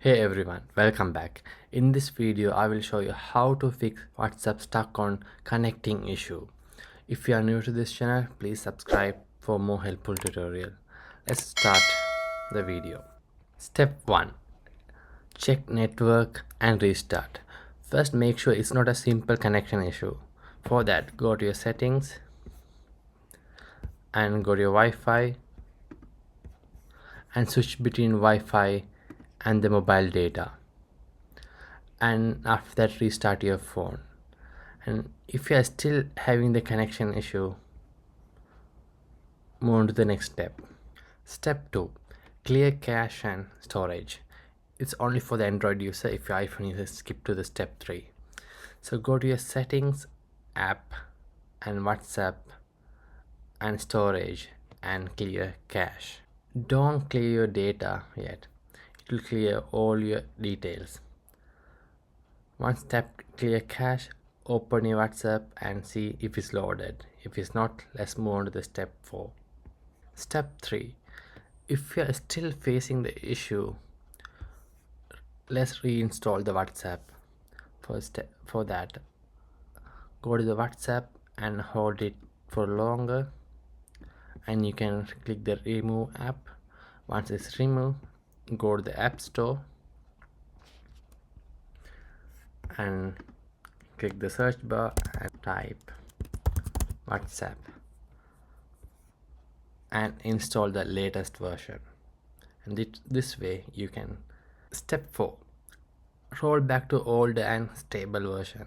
Hey everyone, welcome back. In this video, I will show you how to fix WhatsApp stuck on connecting issue. If you are new to this channel, please subscribe for more helpful tutorial. Let's start the video. Step 1. Check network and restart. First, make sure it's not a simple connection issue. For that, go to your settings and go to your Wi-Fi and switch between Wi-Fi and the mobile data, and after that restart your phone. And if you are still having the connection issue, move on to the next step. Step 2. Clear cache and storage. It's only for the Android user. If your iPhone user, skip to the step 3. So go to your settings, app and WhatsApp and storage and clear cache. Don't clear your data yet. It will clear all your details. Once tap clear cache, open your WhatsApp and see if it's loaded. If it's not, let's move on to the step 4. Step 3. If you are still facing the issue, let's reinstall the WhatsApp. For that, go to the WhatsApp and hold it for longer, and you can click the remove app. Once it's removed, go to the App Store and click the search bar and type WhatsApp and install the latest version, and this way you can. Step 4. Roll back to old and stable version.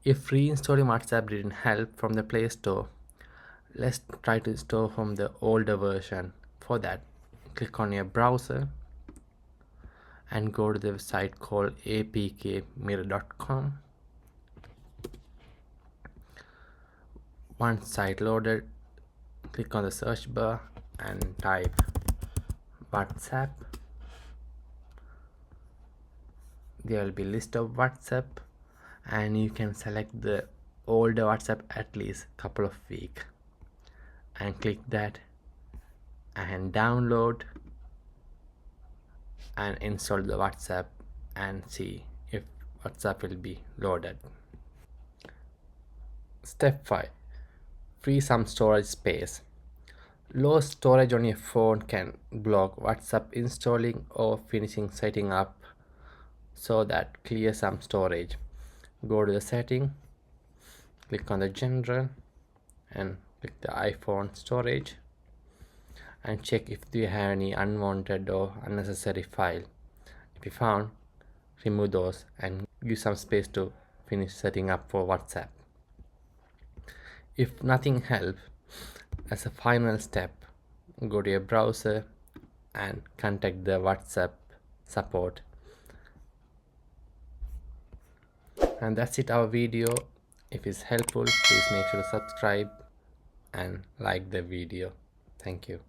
If reinstalling WhatsApp didn't help from the Play Store, let's try to install from the older version. For that, click on your browser and go to the site called apkmirror.com. Once site loaded, click on the search bar and type WhatsApp. There will be list of WhatsApp, and you can select the older WhatsApp at least couple of weeks and click that and download and install the WhatsApp and see if WhatsApp will be loaded. Step 5. Free some storage space. Low storage on your phone can block WhatsApp installing or finishing setting up, so that clear some storage. Go to the setting, click on the general and click the iPhone storage and check if you have any unwanted or unnecessary file. If you found, remove those and give some space to finish setting up for WhatsApp. If nothing helps, as a final step, go to your browser and contact the WhatsApp support. And that's it, our video. If it's helpful, please make sure to subscribe and like the video. Thank you.